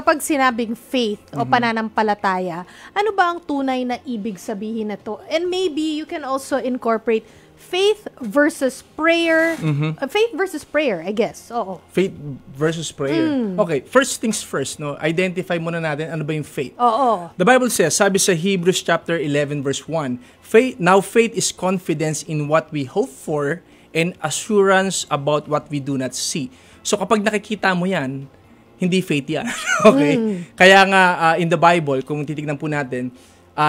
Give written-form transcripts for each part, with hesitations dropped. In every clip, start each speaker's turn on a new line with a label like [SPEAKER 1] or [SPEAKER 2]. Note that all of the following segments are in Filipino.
[SPEAKER 1] Kapag sinabing faith o pananampalataya, ano ba ang tunay na ibig sabihin na to? And maybe you can also incorporate faith versus prayer. Faith versus prayer, I guess. Oo.
[SPEAKER 2] Faith versus prayer. Okay, first things first, no? Identify muna natin ano ba yung faith.
[SPEAKER 1] Oo.
[SPEAKER 2] The Bible says, sabi sa Hebrews chapter 11 verse 1, faith is confidence in what we hope for and assurance about what we do not see. So kapag nakikita mo yan, hindi faith yan. Okay? Kaya nga in the Bible, kung titignan po natin,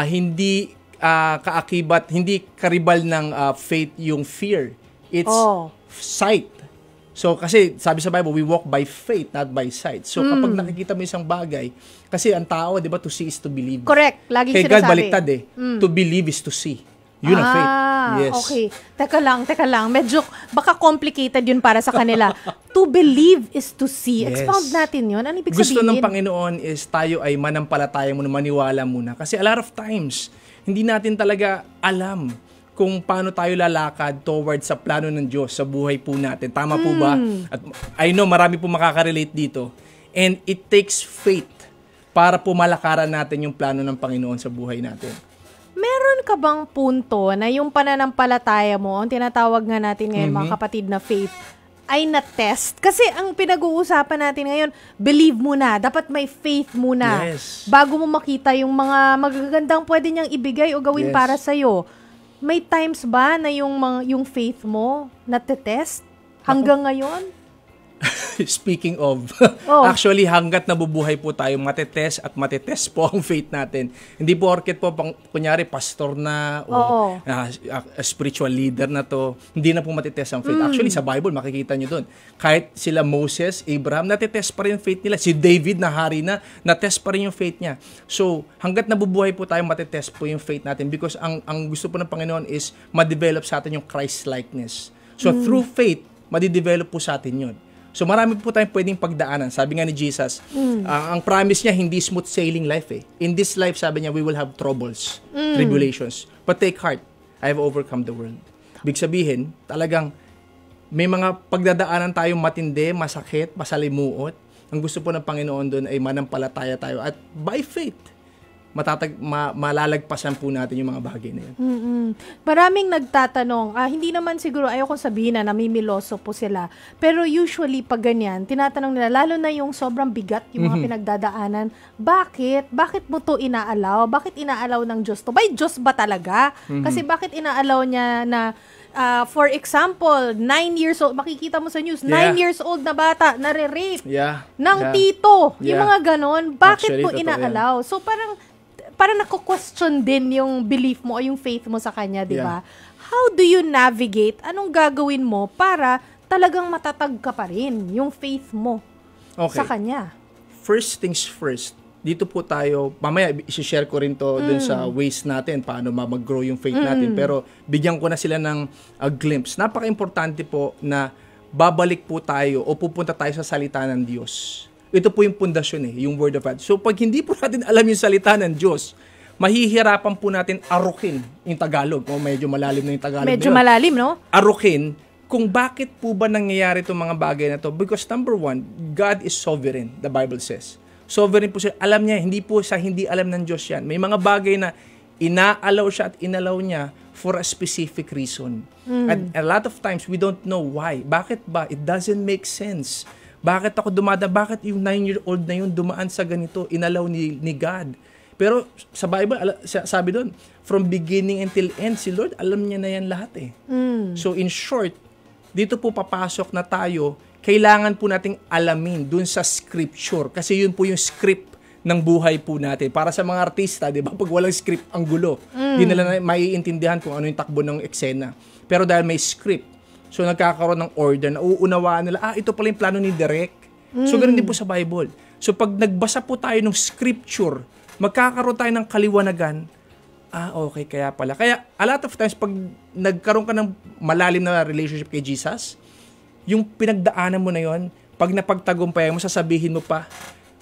[SPEAKER 2] hindi kaakibat, hindi karibal ng faith yung fear. It's sight. So kasi sabi sa Bible, we walk by faith, not by sight. So kapag nakikita mo isang bagay, kasi ang tao, di ba, to see is to believe.
[SPEAKER 1] Correct. Laging
[SPEAKER 2] kay
[SPEAKER 1] sinasabi.
[SPEAKER 2] God baliktad To believe is to see. Yun ang faith. Yes.
[SPEAKER 1] Okay. Teka lang. Medyo, baka complicated yun para sa kanila. To believe is to see.
[SPEAKER 2] Yes.
[SPEAKER 1] Expound natin yun. Ano ibig
[SPEAKER 2] Gusto
[SPEAKER 1] sabihin?
[SPEAKER 2] ng Panginoon is tayo ay manampalataya muna, maniwala muna. Kasi a lot of times, hindi natin talaga alam kung paano tayo lalakad towards sa plano ng Diyos sa buhay po natin. Tama po ba? At I know marami po makaka-relate dito. And it takes faith para po malakaran natin yung plano ng Panginoon sa buhay natin.
[SPEAKER 1] Meron ka bang punto na yung pananampalataya mo, ang tinatawag nga natin ngayon mga kapatid na faith, ay na-test? Kasi ang pinag-uusapan natin ngayon, believe muna. Dapat may faith muna.
[SPEAKER 2] Yes.
[SPEAKER 1] Bago mo makita yung mga magagandang pwede niyang ibigay o gawin para sa'yo. May times ba na yung faith mo na-test hanggang ngayon?
[SPEAKER 2] Speaking of, actually hanggat nabubuhay po tayo, matetest po ang faith natin. Hindi po orket po, kunyari pastor na o spiritual leader na to, hindi na po matetest ang faith. Actually sa Bible makikita nyo dun. Kahit sila Moses, Abraham, natetest pa rin yung faith nila. Si David na hari na, natest pa rin yung faith niya. So hanggat nabubuhay po tayo, matetest po yung faith natin because ang gusto po ng Panginoon is ma-develop sa atin yung Christ-likeness. So through faith, ma-develop po sa atin yun. So marami po tayong pwedeng pagdaanan. Sabi nga ni Jesus, ang promise niya, hindi smooth sailing life eh. In this life, sabi niya, we will have troubles, tribulations. But take heart, I have overcome the world. Big sabihin, talagang may mga pagdadaanan tayong matindi, masakit, masalimuot. Ang gusto po ng Panginoon doon ay manampalataya tayo. At by faith, malalagpasan po natin yung mga bagay na yun.
[SPEAKER 1] Maraming nagtatanong, hindi naman siguro, ayoko sabihin na namimiloso po sila, pero usually pag ganyan, tinatanong nila, lalo na yung sobrang bigat, yung mga pinagdadaanan, bakit mo to inaalaw? Bakit inaalaw ng Diyos to? By Diyos ba talaga? Kasi bakit inaalaw niya na, for example, 9 years old, makikita mo sa news, 9 years old na bata, nare-rape ng tito, yung mga ganon, bakit actually, mo inaalaw? So parang nako-question din yung belief mo o yung faith mo sa kanya, di ba? How do you navigate? Anong gagawin mo para talagang matatag ka pa rin yung faith mo sa kanya?
[SPEAKER 2] First things first, dito po tayo, mamaya i-share ko rin to dun sa ways natin, paano mag-grow yung faith natin. Pero bigyan ko na sila ng glimpse. Napaka-importante po na babalik po tayo o pupunta tayo sa salita ng Diyos. Ito po yung pundasyon yung Word of God. So pag hindi po natin alam yung salita ng Diyos, mahihirapan po natin arukin yung Tagalog. Medyo malalim na yung Tagalog.
[SPEAKER 1] Medyo malalim, no?
[SPEAKER 2] Arukin kung bakit po ba nangyayari itong mga bagay na to. Because number one, God is sovereign, the Bible says. Sovereign po siya. Alam niya, hindi po sa hindi alam ng Diyos yan. May mga bagay na inaalaw siya at inalaw niya for a specific reason. And a lot of times, we don't know why. Bakit ba? It doesn't make sense. Bakit ako bakit yung 9-year-old na yun dumaan sa ganito, inalaw ni God? Pero sa Bible, sabi doon, from beginning until end, si Lord, alam niya na yan lahat So in short, dito po papasok na tayo, kailangan po nating alamin dun sa scripture. Kasi yun po yung script ng buhay po natin. Para sa mga artista, di ba? Pag walang script, ang gulo. Di nila maiintindihan kung ano yung takbo ng eksena. Pero dahil may script, so nagkakaroon ng order, nauunawaan nila, ito pala yung plano ni Direk. So ganoon din po sa Bible. So pag nagbasa po tayo ng scripture, magkakaroon tayo ng kaliwanagan, okay, kaya pala. Kaya a lot of times, pag nagkaroon ka ng malalim na relationship kay Jesus, yung pinagdaanan mo na yon, pag napagtagumpayan mo, sasabihin mo pa,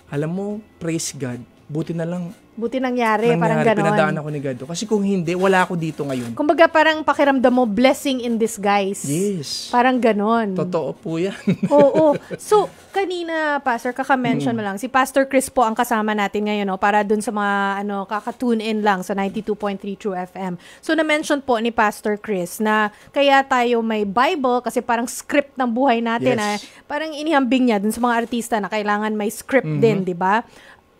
[SPEAKER 2] alam mo, praise God, buti na lang
[SPEAKER 1] Buti nangyari, parang ganon.
[SPEAKER 2] pinadaan ako ni God. Kasi kung hindi, wala ako dito ngayon.
[SPEAKER 1] Kumbaga parang pakiramdam mo, blessing in disguise.
[SPEAKER 2] Yes.
[SPEAKER 1] Parang ganon.
[SPEAKER 2] Totoo po yan.
[SPEAKER 1] Oo. So, kanina, Pastor, kaka-mention mo lang, si Pastor Chris po ang kasama natin ngayon, no, para dun sa mga kaka-tune in lang sa 92.3 True FM. So, na-mention po ni Pastor Chris na kaya tayo may Bible kasi parang script ng buhay natin.
[SPEAKER 2] Yes.
[SPEAKER 1] Parang inihambing niya dun sa mga artista na kailangan may script din, di ba?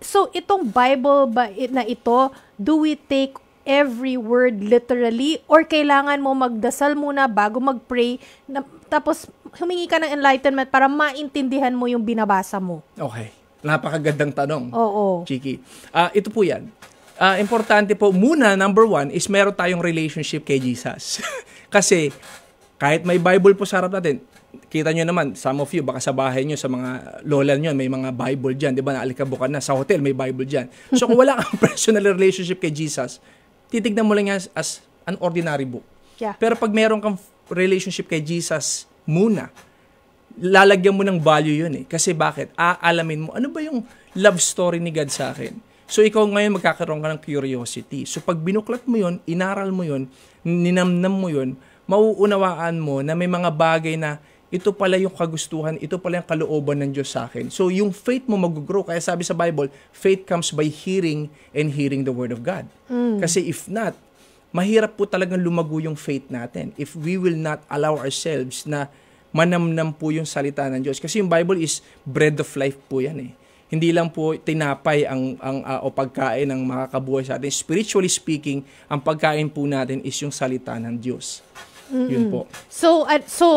[SPEAKER 1] So, itong Bible ba na ito, do we take every word literally or kailangan mo magdasal muna bago mag-pray tapos humingi ka ng enlightenment para maintindihan mo yung binabasa mo?
[SPEAKER 2] Okay. Napakagandang tanong.
[SPEAKER 1] Oo.
[SPEAKER 2] Chiki. Ito po yan. Importante po, muna, number one, is meron tayong relationship kay Jesus. Kasi, kahit may Bible po sa harap natin, kita nyo naman, some of you, baka sa bahay nyo, sa mga lola nyo, may mga Bible dyan, di ba? Naalikabukan na. Sa hotel, may Bible dyan. So, kung wala kang personal relationship kay Jesus, titignan mo lang yan as an ordinary book.
[SPEAKER 1] Yeah.
[SPEAKER 2] Pero pag meron kang relationship kay Jesus muna, lalagyan mo ng value yun eh. Kasi bakit? Aalamin mo, ano ba yung love story ni God sa akin? So, ikaw ngayon magkakaroon ka ng curiosity. So, pag binuklat mo yun, inaral mo yun, ninamnam mo yun, mauunawaan mo na may mga bagay na ito pala yung kagustuhan, ito pala yung kalooban ng Diyos sa akin. So, yung faith mo mag-grow. Kaya sabi sa Bible, faith comes by hearing and hearing the Word of God. Kasi if not, mahirap po talagang lumago yung faith natin if we will not allow ourselves na manamnam po yung salita ng Diyos. Kasi yung Bible is bread of life po yan eh. Hindi lang po tinapay o pagkain ang makakabuhay sa atin. Spiritually speaking, ang pagkain po natin is yung salita ng Diyos. Yun po.
[SPEAKER 1] So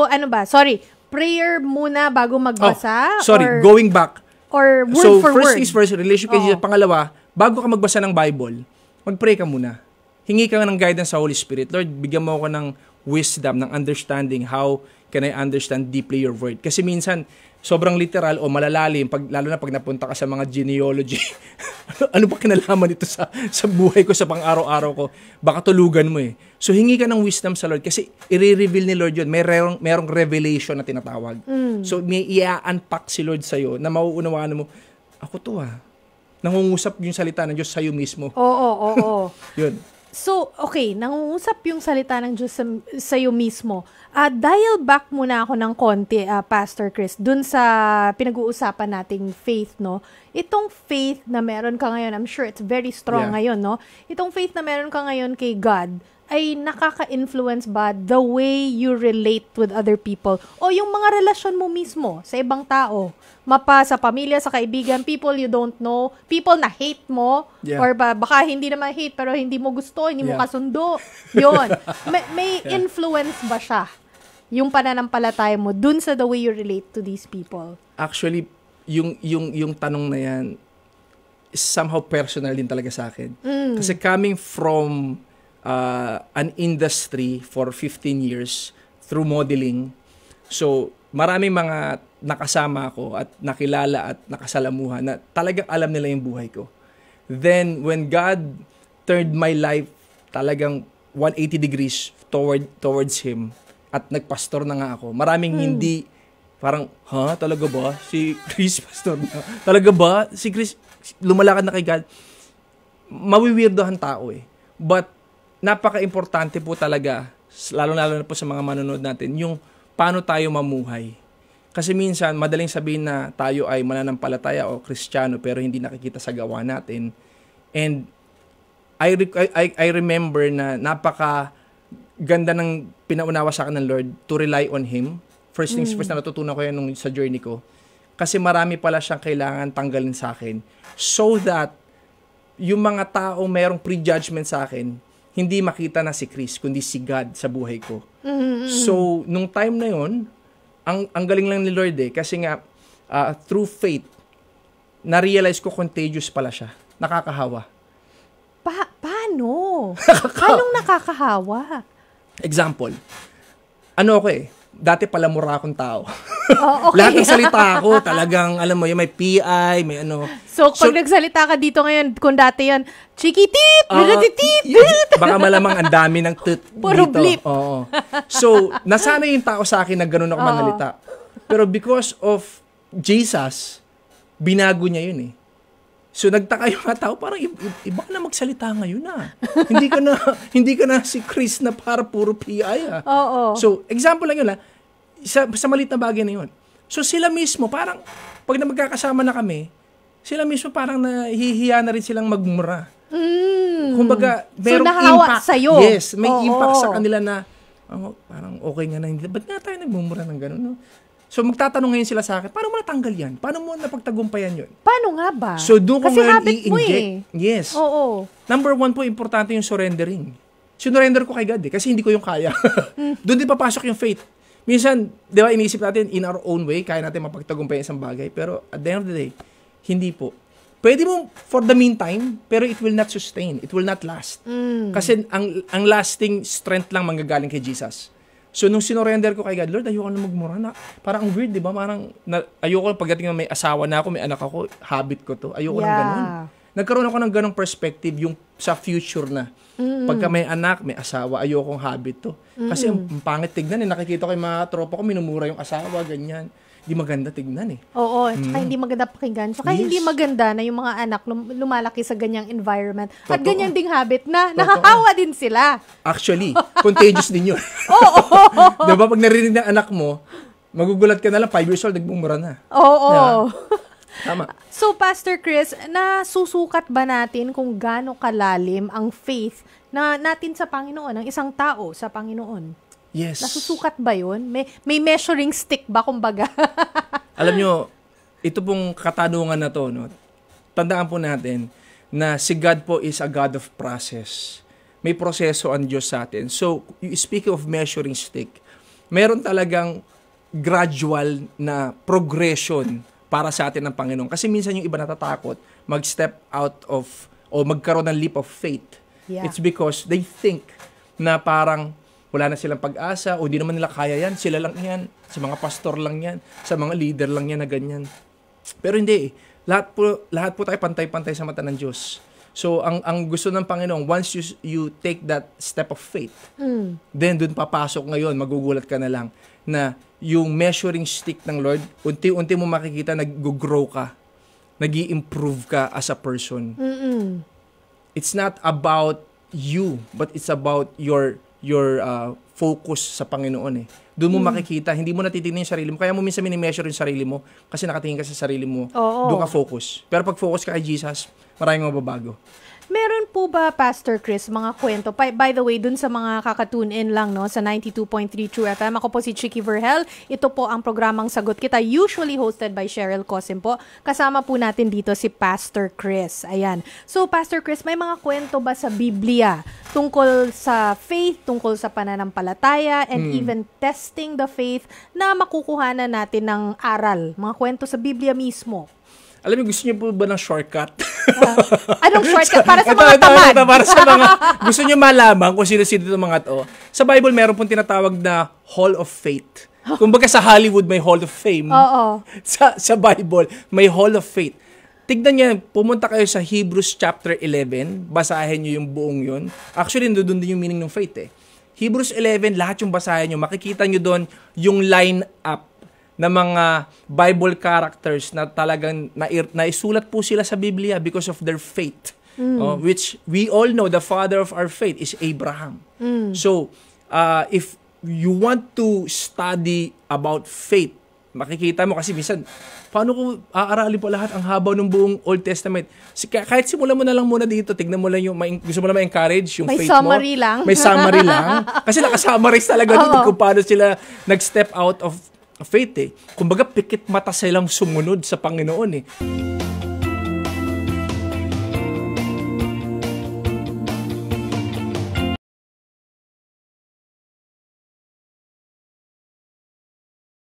[SPEAKER 1] ano ba? Sorry, prayer muna bago magbasa?
[SPEAKER 2] Going back.
[SPEAKER 1] Or word
[SPEAKER 2] so,
[SPEAKER 1] for
[SPEAKER 2] first
[SPEAKER 1] word?
[SPEAKER 2] is first, relationship kay Jesus. Pangalawa, bago ka magbasa ng Bible, mag-pray ka muna. Hingi ka ng guidance sa Holy Spirit. Lord, bigyan mo ako ng wisdom, ng understanding. How can I understand deeply your word? Kasi minsan, sobrang literal o malalalim, lalo na pag napunta ka sa mga genealogy. Ano ba kinalaman ito sa buhay ko, sa pang-araw-araw ko? Baka tulugan mo eh. So, hingi ka ng wisdom sa Lord kasi i-reveal ni Lord yun. Merong revelation na tinatawag. So, may i-unpack si Lord sa'yo na mauunawaan mo, ako to nangungusap yung salita ng Diyos sa'yo mismo.
[SPEAKER 1] Oo.
[SPEAKER 2] Yun.
[SPEAKER 1] So, okay, nangungusap yung salita ng Diyos sa'yo mismo. Dial back muna ako ng konti, Pastor Chris, dun sa pinag-uusapan nating faith, no? Itong faith na meron ka ngayon, I'm sure it's very strong ngayon, no? Itong faith na meron ka ngayon kay God, ay nakaka-influence ba the way you relate with other people? O yung mga relasyon mo mismo sa ibang tao? Sa pamilya, sa kaibigan, people you don't know, people na hate mo, or baka hindi naman hate, pero hindi mo gusto, hindi mo kasundo. Yun. May influence ba siya? Yung pananampalataya mo dun sa the way you relate to these people?
[SPEAKER 2] Actually, yung tanong na yan is somehow personal din talaga sa akin. Kasi coming from an industry for 15 years through modeling, so maraming mga nakasama ko at nakilala at nakasalamuhan na talagang alam nila yung buhay ko. Then, when God turned my life talagang 180 degrees towards Him at nagpastor na nga ako, maraming hindi parang, talaga ba? Si Chris pastor na? Talaga ba? Si Chris lumalakad na kay God? Mawiwirdohan tao eh. But, napaka-importante po talaga, lalo-lalo na po sa mga manonood natin, yung paano tayo mamuhay. Kasi minsan, madaling sabihin na tayo ay mananampalataya o Kristiyano pero hindi nakikita sa gawa natin. And I remember na napaka ganda ng pinaunawa sa akin ng Lord to rely on Him. First things first na natutunan ko yan sa journey ko. Kasi marami pala siyang kailangan tanggalin sa akin. So that yung mga taong mayroong prejudgment sa akin, hindi makita na si Chris, kundi si God sa buhay ko. So, nung time na yon, ang galing lang ni Lord kasi nga, through faith, na-realize ko contagious pala siya. Nakakahawa.
[SPEAKER 1] Paano? Paano nakakahawa?
[SPEAKER 2] Example, dati palamura akong tao.
[SPEAKER 1] Oh, okay.
[SPEAKER 2] Lahat ng salita ko, talagang, alam mo, may PI, may ano.
[SPEAKER 1] So, pag nagsalita ka dito ngayon, kung dati yan, chikitit,
[SPEAKER 2] baka malamang ang dami ng
[SPEAKER 1] puro
[SPEAKER 2] dito.
[SPEAKER 1] blip.
[SPEAKER 2] Oo. So, nasanay yung tao sa akin na ganun ako manalita. Pero because of Jesus, binago niya yun eh. So nagtaka yung mga tao, parang iba ka na magsalita ngayon hindi ka na si Chris na para puro PI
[SPEAKER 1] Oo.
[SPEAKER 2] So example lang yun sa maliit na bagay na yun. So sila mismo parang pag na magkakasama na kami, sila mismo parang nahihiya na rin silang magmura. Kumbaga, merong impact sa'yo. Yes, may impact sa kanila na parang okay nga na hindi. Ba't nga tayo nagmumura ng gano'n? No? So magtatanong ngayon sila sa akin, paano mo natanggal yan? Paano mo napagtagumpayan yun?
[SPEAKER 1] Paano nga ba?
[SPEAKER 2] So doon ko ngayon
[SPEAKER 1] i-inject.
[SPEAKER 2] Yes.
[SPEAKER 1] Oo.
[SPEAKER 2] Number 1 po, importante yung surrendering. Sinurrender ko kay God kasi hindi ko yung kaya. Doon din papasok yung faith. Minsan, di ba, iniisip natin in our own way, kaya natin mapagtagumpayan isang bagay. Pero at the end of the day, hindi po. Pwede mo for the meantime, pero it will not sustain. It will not last. Kasi ang lasting strength lang manggagaling kay Jesus. So, nung sinorender ko kay God, Lord, ayoko na magmura na. Parang ang weird, di ba? Ayoko pagdating na may asawa na ako, may anak ako, habit ko to. Ayoko ng ganun. Nagkaroon ako ng ganung perspective yung sa future na. Pagka may anak, may asawa, ayokong habit to. Kasi ang pangit tignan nakikita ko yung mga tropa ko, minumura yung asawa, ganyan. Hindi maganda tignan
[SPEAKER 1] Oo, tsaka hindi maganda pakinggan. Tsaka hindi maganda na yung mga anak lumalaki sa ganyang environment. At ganyan ding habit na nakakawa din sila.
[SPEAKER 2] Actually, contagious din yun.
[SPEAKER 1] Oo.
[SPEAKER 2] Diba, pag narinig ng anak mo, magugulat ka na lang, 5 years old, nagmumura na.
[SPEAKER 1] Oo.
[SPEAKER 2] Diba? Tama.
[SPEAKER 1] So, Pastor Chris, nasusukat ba natin kung gaano kalalim ang faith na natin sa Panginoon, ng isang tao sa Panginoon?
[SPEAKER 2] Yes.
[SPEAKER 1] Nasusukat ba yun? May measuring stick ba, kumbaga?
[SPEAKER 2] Alam nyo, ito pong katanungan na to, no? Tandaan po natin na si God po is a God of process. May proseso ang Diyos sa atin. So, speaking of measuring stick, meron talagang gradual na progression para sa atin ng Panginoon. Kasi minsan yung iba natatakot mag-step out of o magkaroon ng leap of faith.
[SPEAKER 1] Yeah.
[SPEAKER 2] It's because they think na parang wala na silang pag-asa o di naman nila kaya yan. Sila lang yan. Sa mga pastor lang yan. Sa mga leader lang yan na ganyan. Pero hindi. Lahat po tayo pantay-pantay sa mata ng Diyos. So, ang gusto ng Panginoon, once you take that step of faith, then dun papasok ngayon, magugulat ka na lang na yung measuring stick ng Lord, unti-unti mo makikita nag-grow ka. Nag-i-improve ka as a person. It's not about you, but it's about your focus sa Panginoon Doon mo makikita, hindi mo natitingnan yung sarili mo. Kaya mo minsan mini-measure yung sarili mo kasi nakatingin ka sa sarili mo. Doon ka focus. Pero pag focus ka kay Jesus, maraming mababago.
[SPEAKER 1] Meron po ba, Pastor Chris, mga kwento? By the way, dun sa mga kakatune in lang, no, sa 92.3 True FM, ako po si Chicky Verhel. Ito po ang programang Sagot Kita, usually hosted by Cheryl Cosim po. Kasama po natin dito si Pastor Chris. Ayan. So, Pastor Chris, may mga kwento ba sa Biblia tungkol sa faith, tungkol sa pananampalataya, and even testing the faith na makukuhanan natin ng aral? Mga kwento sa Biblia mismo.
[SPEAKER 2] Alam mo, gusto niyo po ba ng shortcut?
[SPEAKER 1] Anong shortcut? Para sa mga tamad.
[SPEAKER 2] Para sa mga gusto niyo malaman kung sino-sino itong mga to. Sa Bible, meron pong tinatawag na Hall of Faith. Kumbaga sa Hollywood, may Hall of Fame.
[SPEAKER 1] Oo.
[SPEAKER 2] Sa Bible, may Hall of Faith. Tignan niyo, pumunta kayo sa Hebrews chapter 11, basahin niyo yung buong yun. Actually, doon din yung meaning ng faith Hebrews 11, lahat yung basahin niyo, makikita niyo doon yung line-up na mga Bible characters na talagang naisulat po sila sa Biblia because of their faith. Which we all know, the father of our faith is Abraham. So, if you want to study about faith, makikita mo kasi minsan, paano ko aaralin po lahat ang haba ng buong Old Testament? Kahit simulan mo na lang muna dito, tignan mo lang yung, gusto mo na ma-encourage yung faith mo. May summary lang. Kasi nakasummarize talaga dito kung paano sila nag-step out of faith Kumbaga, pikit mata silang sumunod sa Panginoon